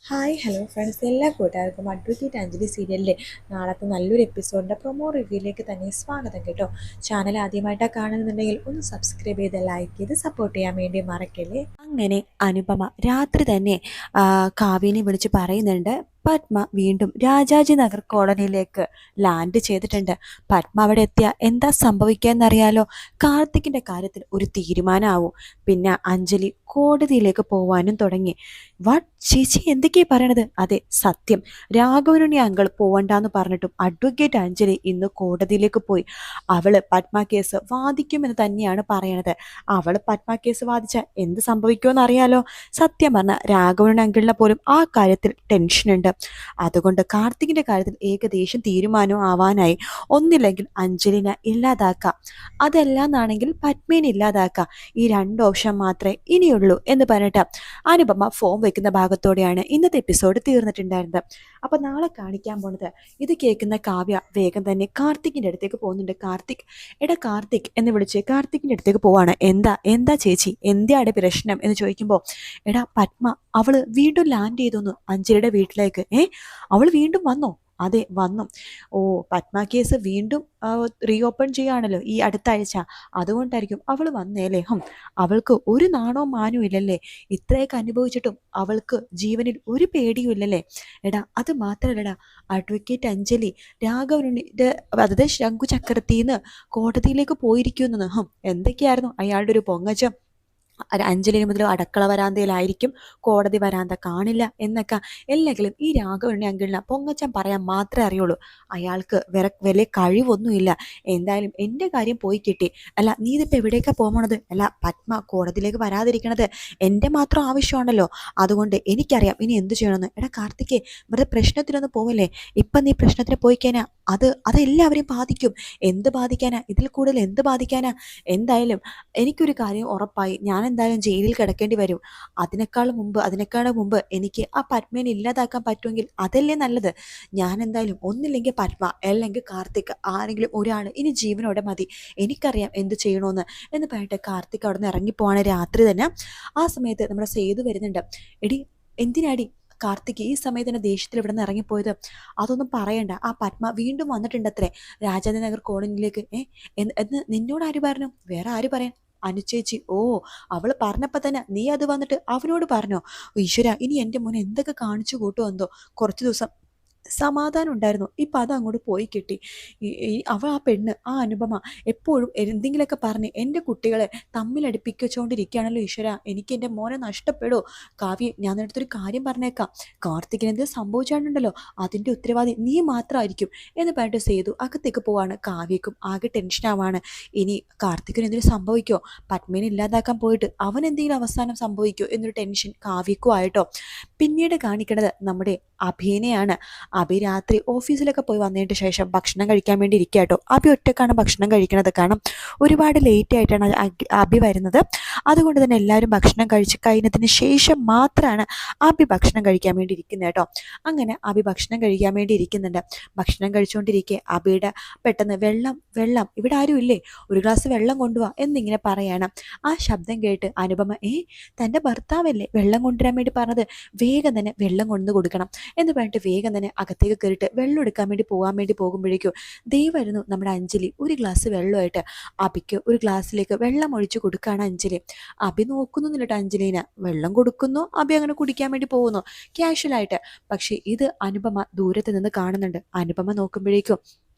Hi hello friends, എല്ലാ കൂട്ടുകാർക്കും advocate Anjali സീരിയലിലെ നാളത്തെ നല്ലൊരു എപ്പിസോഡിൻ്റെ പ്രൊമോ റിവ്യൂയിലേക്ക് തന്നെ സ്വാഗതം കേട്ടോ. ചാനൽ ആദ്യമായിട്ടാണ് കാണുന്നുണ്ടെങ്കിൽ ഒന്ന് സബ്സ്ക്രൈബ് ചെയ്ത് ലൈക്ക് ചെയ്ത് സപ്പോർട്ട് ചെയ്യാൻ വേണ്ടി മറക്കല്ലേ. അങ്ങനെ അനുപമ രാത്രി തന്നെ കാവ്യനെ വിളിച്ച് പറയുന്നുണ്ട്, പത്മ വീണ്ടും രാജാജി നഗർ കോളനിയിലേക്ക് ലാൻഡ് ചെയ്തിട്ടുണ്ട്. പത്മ അവിടെ എത്തിയ എന്താ സംഭവിക്കാന്നറിയാലോ. കാർത്തിക്കിന്റെ കാര്യത്തിൽ ഒരു തീരുമാനമാവും. പിന്നെ അഞ്ജലി കോടതിയിലേക്ക് പോവാനും തുടങ്ങി. വാട്ട് ചേച്ചി എന്തൊക്കെയാ പറയണത്? അതെ, സത്യം. രാഘവനുണ്ണി അങ്കിൾ പോവണ്ടെന്ന് പറഞ്ഞിട്ടും അഡ്വക്കേറ്റ് അഞ്ജലി ഇന്ന് കോടതിയിലേക്ക് പോയി. അവള് പത്മ കേസ് വാദിക്കുമെന്ന് തന്നെയാണ് പറയണത്. അവള് പത്മ കേസ് വാദിച്ച എന്ത് സംഭവിക്കുമെന്ന് അറിയാലോ. സത്യം പറഞ്ഞ രാഘവനുണ്ണി അങ്കിളിനെ പോലും ആ കാര്യത്തിൽ ടെൻഷനുണ്ട്. അതുകൊണ്ട് കാർത്തികിന്റെ കാര്യത്തിൽ ഏകദേശം തീരുമാനവും ആവാനായി. ഒന്നില്ലെങ്കിൽ അഞ്ജലിനെ ഇല്ലാതാക്കാം, അതല്ലാന്നാണെങ്കിൽ പത്മേനെ ഇല്ലാതാക്കാം. ഈ രണ്ട് ഓപ്ഷൻ മാത്രമേ ഇനിയുള്ളൂ എന്ന് പറഞ്ഞിട്ട് അനുപമ ഫോം വെക്കുന്ന ഭാഗത്തോടെയാണ് ഇന്നത്തെ എപ്പിസോഡ് തീർന്നിട്ടുണ്ടായിരുന്നത്. അപ്പൊ നാളെ കാണിക്കാൻ പോണത്, ഇത് കേൾക്കുന്ന കാവ്യ വേഗം തന്നെ കാർത്തികിന്റെ അടുത്തേക്ക് പോകുന്നുണ്ട്. കാർത്തിക്, എടാ കാർത്തിക് എന്ന് വിളിച്ച് കാർത്തികിന്റെ അടുത്തേക്ക് പോവാണ്. എന്താ എന്താ ചേച്ചി, എന്താണ് പ്രശ്നം എന്ന് ചോദിക്കുമ്പോൾ, എടാ പത്മ അവള് വീണ്ടും ലാൻഡ് ചെയ്തു അഞ്ജലിയുടെ വീട്ടിലേക്ക്. അവൾ വീണ്ടും വന്നോ? അതെ, വന്നു. ഓ, പത്മ കേസ് വീണ്ടും റീഓപ്പൺ ചെയ്യുകയാണല്ലോ ഈ അടുത്ത ആഴ്ച, അതുകൊണ്ടായിരിക്കും അവൾ വന്നേലേ. അവൾക്ക് ഒരു നാണവും മാനവും ഇല്ലല്ലേ? ഇത്രയൊക്കെ അനുഭവിച്ചിട്ടും അവൾക്ക് ജീവനിൽ ഒരു പേടിയും ഇല്ലല്ലേ? എടാ അത് മാത്രല്ലടാ, അഡ്വക്കേറ്റ് അഞ്ജലി രാഘവനുണ്ണിയുടെ അതായത് ശംഖു ചക്രത്തിന്ന് കോടതിയിലേക്ക് പോയിരിക്കുന്നു. എന്തൊക്കെയായിരുന്നു അയാളുടെ ഒരു പൊങ്ങച്ചം. അഞ്ജലിന് മുതൽ അടുക്കള വരാന്തയിലായിരിക്കും, കോടതി വരാന്ത കാണില്ല എന്നൊക്കെ. അല്ലെങ്കിലും ഈ രാഘവണ്ണി അങ്കിളിന് പൊങ്ങച്ചം പറയാൻ മാത്രമേ അറിയുള്ളൂ. അയാൾക്ക് വലിയ കഴിവൊന്നുമില്ല. എന്തായാലും എൻ്റെ കാര്യം പോയി കിട്ടി. അല്ല, നീ ഇതിപ്പോൾ എവിടേക്കാണ് പോകണത്? അല്ല, പത്മ കോടതിയിലേക്ക് വരാതിരിക്കണത് എൻ്റെ മാത്രം ആവശ്യമാണല്ലോ. അതുകൊണ്ട് എനിക്കറിയാം ഇനി എന്ത് ചെയ്യണമെന്ന്. എടാ കാർത്തികേ, വെറുതെ പ്രശ്നത്തിനൊന്നും പോവല്ലേ. ഇപ്പം നീ പ്രശ്നത്തിന് പോയി കഴിഞ്ഞാൽ അതെല്ലാവരെയും ബാധിക്കും. എന്ത് ബാധിക്കാനാ? ഇതിൽ കൂടുതൽ എന്ത് ബാധിക്കാനാ? എന്തായാലും എനിക്കൊരു കാര്യം ഉറപ്പായി, ഞാൻ എന്തായാലും ജയിലിൽ കിടക്കേണ്ടി വരും. അതിനേക്കാളും മുമ്പ് എനിക്ക് ആ പത്മേനെ ഇല്ലാതാക്കാൻ പറ്റുമെങ്കിൽ അതല്ലേ നല്ലത്. ഞാൻ എന്തായാലും ഒന്നില്ലെങ്കിൽ പത്മ അല്ലെങ്കിൽ കാർത്തിക്, ആരെങ്കിലും ഒരാൾ ഇനി ജീവനോടെ മതി. എനിക്കറിയാം എന്ത് ചെയ്യണമെന്ന് എന്ന് പറഞ്ഞിട്ട് കാർത്തിക് അവിടെ നിന്ന് ഇറങ്ങിപ്പോവാണ് രാത്രി തന്നെ. ആ സമയത്ത് നമ്മുടെ സേതു വരുന്നുണ്ട്. എടി, എന്തിനാടി കാർത്തിക് ഈ സമയത്ത് തന്നെ ദേഷ്യത്തിൽ ഇവിടെ നിന്ന് ഇറങ്ങിപ്പോയത്? അതൊന്നും പറയണ്ട, ആ പത്മ വീണ്ടും വന്നിട്ടുണ്ടത്രേ രാജാജിനഗർ കോളനിയിലേക്ക്. എന്ന് നിന്നോട് ആര് പറഞ്ഞു? വേറെ ആര് പറയാൻ? അനുചേച്ചി. ഓ, അവള് പറഞ്ഞപ്പോ തന്നെ നീ അത് വന്നിട്ട് അവനോട് പറഞ്ഞോ? ഈശ്വര, ഇനി എൻ്റെ മോനെ എന്തൊക്കെ കാണിച്ചു കൂട്ടുമെന്തോ. കുറച്ചു ദിവസം സമാധാനം ഉണ്ടായിരുന്നു, ഇപ്പം അത് അങ്ങോട്ട് പോയി കിട്ടി. അവൾ ആ പെണ്ണ്, ആ അനുപമ എപ്പോഴും എന്തെങ്കിലുമൊക്കെ പറഞ്ഞ് എൻ്റെ കുട്ടികളെ തമ്മിലടിപ്പിച്ചുകൊണ്ടിരിക്കുകയാണല്ലോ. ഈശ്വര, എനിക്ക് എൻ്റെ മോനെ നഷ്ടപ്പെടുമോ? കാവ്യ, ഞാൻ നിനടുത്തൊരു കാര്യം പറഞ്ഞേക്കാം. കാർത്തികിന് എന്ത് സംഭവിച്ചാണ്ടുണ്ടല്ലോ അതിൻ്റെ ഉത്തരവാദി നീ മാത്രമായിരിക്കും എന്ന് പറഞ്ഞിട്ട് സേതു അകത്തേക്ക് പോവാണ്. കാവ്യക്കും ആകെ ടെൻഷനാവാണ്. ഇനി കാർത്തികിന് എന്തെങ്കിലും സംഭവിക്കോ? പത്മേനെ ഇല്ലാതാക്കാൻ പോയിട്ട് അവൻ എന്തെങ്കിലും അവസാനം സംഭവിക്കോ എന്നൊരു ടെൻഷൻ കാവ്യക്കും ആയിട്ടോ. പിന്നീട് കാണിക്കുന്നത് നമ്മുടെ അഭിനെയാണ്. അഭി രാത്രി ഓഫീസിലൊക്കെ പോയി വന്നതിന് ശേഷം ഭക്ഷണം കഴിക്കാൻ വേണ്ടി ഇരിക്കുക കേട്ടോ. അഭി ഒറ്റക്കാണ് ഭക്ഷണം കഴിക്കണത്. കാരണം ഒരുപാട് ലേറ്റ് ആയിട്ടാണ് അഭി വരുന്നത്. അതുകൊണ്ട് തന്നെ എല്ലാവരും ഭക്ഷണം കഴിച്ച് കഴിഞ്ഞതിന് ശേഷം മാത്രമാണ് അഭി ഭക്ഷണം കഴിക്കാൻ വേണ്ടി ഇരിക്കുന്നത് കേട്ടോ. അങ്ങനെ അഭി ഭക്ഷണം കഴിക്കാൻ വേണ്ടി ഇരിക്കുന്നുണ്ട്. ഭക്ഷണം കഴിച്ചുകൊണ്ടിരിക്കെ അഭിയുടെ പെട്ടെന്ന് വെള്ളം വെള്ളം, ഇവിടെ ആരും ഇല്ലേ, ഒരു ഗ്ലാസ് വെള്ളം കൊണ്ടുപോവാ എന്നിങ്ങനെ പറയാണ്. ആ ശബ്ദം കേട്ട് അനുപമ, തൻ്റെ ഭർത്താവല്ലേ വെള്ളം കൊണ്ടുവരാൻ വേണ്ടി പറഞ്ഞത്, വേഗം തന്നെ വെള്ളം കൊണ്ടു കൊടുക്കണം എന്ന് പറഞ്ഞിട്ട് വേഗം തന്നെ അകത്തേക്ക് കയറിയിട്ട് വെള്ളം എടുക്കാൻ വേണ്ടി പോകാൻ വേണ്ടി പോകുമ്പോഴേക്കും ദൈവമായിരുന്നു നമ്മുടെ അഞ്ജലി ഒരു ഗ്ലാസ് വെള്ളമായിട്ട് അബിക്ക് ഒരു ഗ്ലാസ്സിലേക്ക് വെള്ളം ഒഴിച്ചു കൊടുക്കുകയാണ് അഞ്ജലി. അബി നോക്കുന്നില്ലട്ടോ അഞ്ജലിനെ. വെള്ളം കൊടുക്കുന്നു, അബി അങ്ങനെ കുടിക്കാൻ വേണ്ടി പോകുന്നു ക്യാഷ്വലായിട്ട്. പക്ഷേ ഇത് അനുപമ ദൂരത്ത് നിന്ന് കാണുന്നുണ്ട്. അനുപമ നോക്കുമ്പോഴേക്കും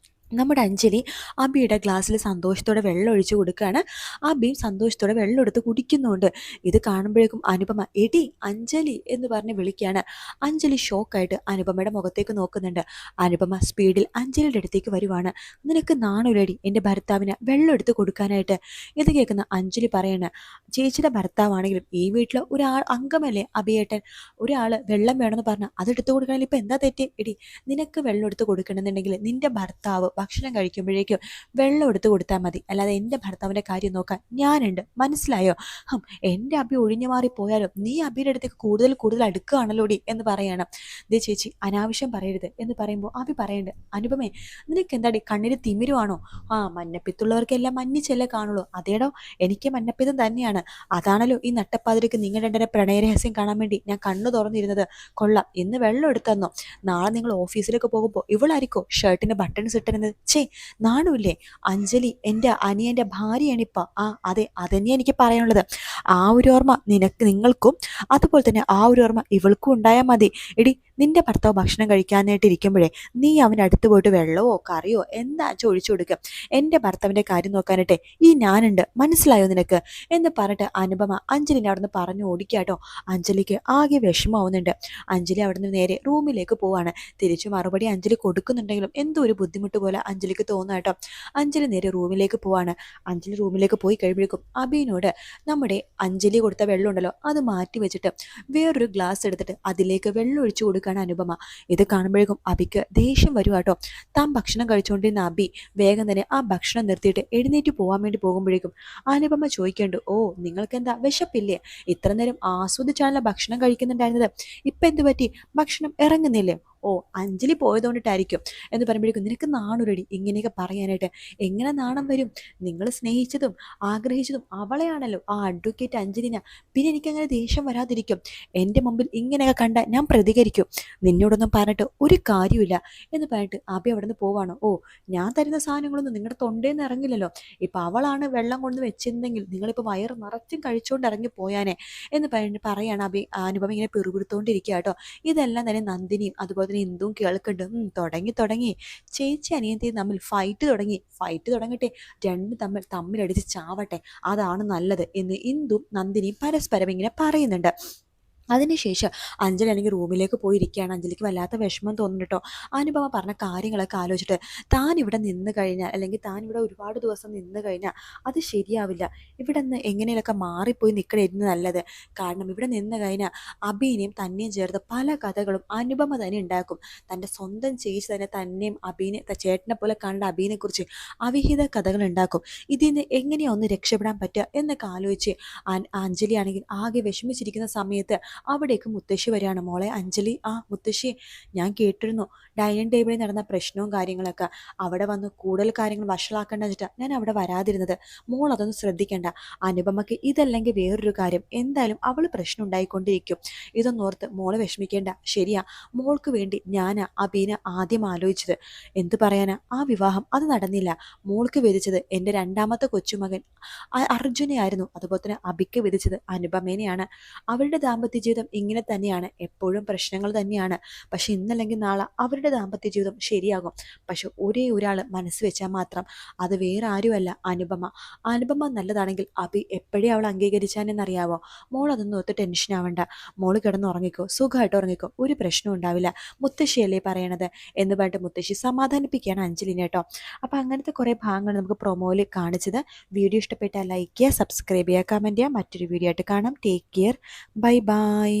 നമ്മുടെ അഞ്ജലി അബിയുടെ ഗ്ലാസ്സിൽ സന്തോഷത്തോടെ വെള്ളം ഒഴിച്ചു കൊടുക്കുകയാണ്. അബിയും സന്തോഷത്തോടെ വെള്ളം എടുത്ത് കുടിക്കുന്നുണ്ട്. ഇത് കാണുമ്പോഴേക്കും അനുപമ, എടി അഞ്ജലി എന്ന് പറഞ്ഞ് വിളിക്കുകയാണ്. അഞ്ജലി ഷോക്കായിട്ട് അനുപമയുടെ മുഖത്തേക്ക് നോക്കുന്നുണ്ട്. അനുപമ സ്പീഡിൽ അഞ്ജലിയുടെ അടുത്തേക്ക് വരുവാണ്. നിനക്ക് നാണുലടി എൻ്റെ ഭർത്താവിന് വെള്ളം എടുത്ത് കൊടുക്കാനായിട്ട്? ഇത് കേൾക്കുന്ന അഞ്ജലി പറയാണ്, ചേച്ചിയുടെ ഭർത്താവാണെങ്കിലും ഈ വീട്ടിൽ ഒരാൾ അംഗമല്ലേ അഭിയേട്ടൻ. ഒരാൾ വെള്ളം വേണമെന്ന് പറഞ്ഞാൽ അതെടുത്ത് കൊടുക്കണമെങ്കിൽ ഇപ്പം എന്താ തെറ്റ്? എടി, നിനക്ക് വെള്ളം എടുത്ത് കൊടുക്കണമെന്നുണ്ടെങ്കിൽ നിൻ്റെ ഭർത്താവ് ഭക്ഷണം കഴിക്കുമ്പോഴേക്കും വെള്ളം എടുത്ത് കൊടുത്താൽ മതി, അല്ലാതെ എൻ്റെ ഭർത്താവിൻ്റെ കാര്യം നോക്കാൻ ഞാനുണ്ട്, മനസ്സിലായോ? എൻ്റെ അബി ഒഴിഞ്ഞു മാറി പോയാലും നീ അബിയുടെ അടുത്തേക്ക് കൂടുതൽ കൂടുതൽ അടുക്കുകയാണല്ലോടി എന്ന് പറയണം. ദേ ചേച്ചി അനാവശ്യം പറയരുത് എന്ന് പറയുമ്പോൾ അബി പറയുന്നുണ്ട്, അനുപമേ നിനക്ക് എന്താടി കണ്ണിന് തിമിരുവാണോ? മഞ്ഞപ്പിത്തുള്ളവർക്കെല്ലാം മഞ്ഞിച്ചെല്ലേ കാണുള്ളൂ. അതേടോ എനിക്ക് മഞ്ഞപ്പിത്തം തന്നെയാണ്. അതാണല്ലോ ഈ നട്ടപ്പാതിരക്ക് നിങ്ങൾ രണ്ടര പ്രണയരഹസ്യം കാണാൻ വേണ്ടി ഞാൻ കണ്ണു തുറന്നിരുന്നത്. കൊള്ളാം, ഇന്ന് വെള്ളം എടുത്തന്നോ? നാളെ നിങ്ങൾ ഓഫീസിലേക്ക് പോകുമ്പോൾ ഇവളായിരിക്കോ ഷർട്ടിന്റെ ബട്ടൺസ് ഇട്ടിരുന്നത്? ചേ, നാണുമില്ലേ? അഞ്ജലി എൻ്റെ അനിയൻ്റെ ഭാര്യയാണിപ്പോൾ. അതെ, അതന്നെയാണ് എനിക്ക് പറയാനുള്ളത്. ആ ഒരു ഓർമ്മ നിങ്ങൾക്കും അതുപോലെ തന്നെ ആ ഒരു ഓർമ്മ ഇവൾക്കും ഉണ്ടായാൽ മതി. എടി, നിന്റെ ഭർത്താവ് ഭക്ഷണം കഴിക്കാനായിട്ട് ഇരിക്കുമ്പോഴേ നീ അവൻ്റെ അടുത്ത് പോയിട്ട് വെള്ളമോ കറിയോ എന്താ ഒഴിച്ചു കൊടുക്കുക. എൻ്റെ ഭർത്താവിൻ്റെ കാര്യം നോക്കാനായിട്ടെ ഈ ഞാനുണ്ട്, മനസ്സിലായോ നിനക്ക് എന്ന് പറഞ്ഞിട്ട് അനുപമ അഞ്ജലിനെ അവിടെ നിന്ന് പറഞ്ഞു ഓടിക്കാട്ടോ. അഞ്ജലിക്ക് ആകെ വിഷമാവുന്നുണ്ട്. അഞ്ജലി അവിടെ നിന്ന് നേരെ റൂമിലേക്ക് പോവാണ്. തിരിച്ചു മറുപടി അഞ്ജലി കൊടുക്കുന്നുണ്ടെങ്കിലും എന്തോ ഒരു ബുദ്ധിമുട്ട് പോലെ അഞ്ജലിക്ക് തോന്നാട്ടോ. അഞ്ജലി നേരെ റൂമിലേക്ക് പോവാണ്. അഞ്ജലി റൂമിലേക്ക് പോയി കഴിയുമ്പോഴേക്കും അബിനോട് നമ്മുടെ അഞ്ജലി കൊടുത്ത വെള്ളം ഉണ്ടല്ലോ അത് മാറ്റി വെച്ചിട്ട് വേറൊരു ഗ്ലാസ് എടുത്തിട്ട് അതിലേക്ക് വെള്ളം ഒഴിച്ചു കൊടുക്കുകയാണ് അനുപമ. ഇത് കാണുമ്പോഴേക്കും അബിക്ക് ദേഷ്യം വരും കേട്ടോ. താൻ ഭക്ഷണം കഴിച്ചുകൊണ്ടിരുന്ന അബി വേഗം തന്നെ ആ ഭക്ഷണം നിർത്തിയിട്ട് എഴുന്നേറ്റ് പോകാൻ വേണ്ടി പോകുമ്പോഴേക്കും അനുപമ ചോദിക്കേണ്ടു, ഓ നിങ്ങൾക്ക് എന്താ വിശപ്പില്ലേ? ഇത്ര നേരം ആസ്വദിച്ചാണല്ലോ ഭക്ഷണം കഴിക്കുന്നുണ്ടായിരുന്നത്, ഇപ്പൊ എന്ത് പറ്റി? ഭക്ഷണം ഇറങ്ങുന്നില്ലേ? ഓ, അഞ്ജലി പോയതുകൊണ്ടിട്ടായിരിക്കും എന്ന് പറയുമ്പോഴേക്കും നിനക്ക് നാണുരടി ഇങ്ങനെയൊക്കെ പറയാനായിട്ട്. എങ്ങനെ നാണം വരും? നിങ്ങൾ സ്നേഹിച്ചതും ആഗ്രഹിച്ചതും അവളെയാണല്ലോ, ആ അഡ്വക്കേറ്റ് അഞ്ജലിന. പിന്നെ എനിക്കങ്ങനെ ദേഷ്യം വരാതിരിക്കും? എൻ്റെ മുമ്പിൽ ഇങ്ങനെയൊക്കെ കണ്ട ഞാൻ പ്രതികരിക്കും. നിന്നോടൊന്നും പറഞ്ഞിട്ട് ഒരു കാര്യമില്ല എന്ന് പറഞ്ഞിട്ട് അബി അവിടെ നിന്ന് പോവാണോ? ഓ, ഞാൻ തരുന്ന സാധനങ്ങളൊന്നും നിങ്ങളുടെ തൊണ്ടേന്ന് ഇറങ്ങില്ലല്ലോ. ഇപ്പം അവളാണ് വെള്ളം കൊണ്ട് വെച്ചിരുന്നെങ്കിൽ നിങ്ങളിപ്പോൾ വയറ് നിറച്ചും കഴിച്ചുകൊണ്ട് ഇറങ്ങി പോയാനെ എന്ന് പറഞ്ഞിട്ട് പറയാണ് അബി. അനുപമ ഇങ്ങനെ പിറുപിറുത്തോണ്ടിരിക്കുക കേട്ടോ. ഇതെല്ലാം തന്നെ നന്ദിനിയും അതുപോലെ തന്നെ ഇന്ദുവും കേൾക്കുന്നുണ്ട്. തുടങ്ങി ചേച്ചി അനിയത്തി തമ്മിൽ ഫൈറ്റ് തുടങ്ങട്ടെ, രണ്ടും തമ്മിലടിച്ച് ചാവട്ടെ, അതാണ് നല്ലത് എന്ന് ഇന്ദും നന്ദിനിയും പരസ്പരം ഇങ്ങനെ പറയുന്നുണ്ട്. അതിനുശേഷം അഞ്ജലി അല്ലെങ്കിൽ റൂമിലേക്ക് പോയിരിക്കുകയാണ്. അഞ്ജലിക്ക് വല്ലാത്ത വിഷമം തോന്നുന്നു കേട്ടോ. അനുപമ പറഞ്ഞ കാര്യങ്ങളൊക്കെ ആലോചിച്ചിട്ട് താൻ ഇവിടെ നിന്ന് കഴിഞ്ഞാൽ അല്ലെങ്കിൽ താൻ ഇവിടെ ഒരുപാട് ദിവസം നിന്ന് കഴിഞ്ഞാൽ അത് ശരിയാവില്ല. ഇവിടെ നിന്ന് എങ്ങനെയൊക്കെ മാറിപ്പോയി നിൽക്കണമായിരുന്നു നല്ലത്. കാരണം ഇവിടെ നിന്ന് കഴിഞ്ഞാൽ അബീനെയും തന്നെയും ചേർത്ത് പല കഥകളും അനുപമ തന്നെ ഉണ്ടാക്കും. തൻ്റെ സ്വന്തം ചേച്ചി തന്നെയും ചേട്ടനെ പോലെ കണ്ട അബീനെക്കുറിച്ച് അവിഹിത കഥകൾ ഉണ്ടാക്കും. ഇതിൽ നിന്ന് എങ്ങനെയാ ഒന്ന് രക്ഷപ്പെടാൻ പറ്റുക എന്നൊക്കെ ആലോചിച്ച് അഞ്ജലി ആണെങ്കിൽ ആകെ വിഷമിച്ചിരിക്കുന്ന സമയത്ത് അവിടേക്ക് മുത്തശ്ശി വരികയാണ്. മോളെ അഞ്ജലി, മുത്തശ്ശി, ഞാൻ കേട്ടിരുന്നു ഡൈനിങ് ടേബിളിൽ നടന്ന പ്രശ്നവും കാര്യങ്ങളൊക്കെ. അവിടെ വന്ന് കൂടുതൽ കാര്യങ്ങൾ വഷളാക്കേണ്ട വെച്ചിട്ടാണ് ഞാൻ അവിടെ വരാതിരുന്നത്. മോൾ അതൊന്നും ശ്രദ്ധിക്കേണ്ട. അനുപമയ്ക്ക് ഇതല്ലെങ്കിൽ വേറൊരു കാര്യം എന്തായാലും അവൾ പ്രശ്നം ഉണ്ടായിക്കൊണ്ടിരിക്കും. ഇതൊന്നും ഓർത്ത് മോളെ വിഷമിക്കേണ്ട. ശരിയാ, മോൾക്ക് വേണ്ടി ഞാൻ അബീനെ ആദ്യം ആലോചിച്ചത്. എന്തു പറയാനാ, ആ വിവാഹം അത് നടന്നില്ല. മോൾക്ക് വിധിച്ചത് എൻ്റെ രണ്ടാമത്തെ കൊച്ചുമകൻ അർജുനെയായിരുന്നു. അതുപോലെ തന്നെ അബിക്ക് വിധിച്ചത് അനുപമേനെയാണ്. അവരുടെ ദാമ്പത്യ ജീവിതം ഇങ്ങനെ തന്നെയാണ്, എപ്പോഴും പ്രശ്നങ്ങൾ തന്നെയാണ്. പക്ഷെ ഇന്നല്ലെങ്കിൽ നാളെ അവരുടെ ദാമ്പത്യ ജീവിതം ശരിയാകും. പക്ഷെ ഒരേ ഒരാൾ മനസ്സ് വെച്ചാൽ മാത്രം അത് വേറെ ആരുമല്ല, അനുപമ നല്ലതാണെങ്കിൽ അബി എപ്പോഴേ അവൾ അംഗീകരിച്ചാനെന്നറിയാവോ? മോൾ അതൊന്നും ഒത്ത് ടെൻഷൻ ആവണ്ട. മോള് കിടന്നുറങ്ങിക്കോ, സുഖമായിട്ട് ഉറങ്ങിക്കോ, ഒരു പ്രശ്നം ഉണ്ടാവില്ല, മുത്തശ്ശിയല്ലേ പറയണത് എന്ന് പറഞ്ഞിട്ട് മുത്തശ്ശി സമാധാനിപ്പിക്കുകയാണ് അഞ്ജലിനെ കേട്ടോ. അപ്പം അങ്ങനത്തെ കുറേ ഭാഗങ്ങൾ നമുക്ക് പ്രൊമോയിൽ കാണിച്ചത്. വീഡിയോ ഇഷ്ടപ്പെട്ടാൽ ലൈക്ക് ചെയ്യുക, സബ്സ്ക്രൈബ് ചെയ്യുക, കമൻറ്റ് ചെയ്യുക. മറ്റൊരു വീഡിയോ ആയിട്ട് കാണാം. Take care, bye bye.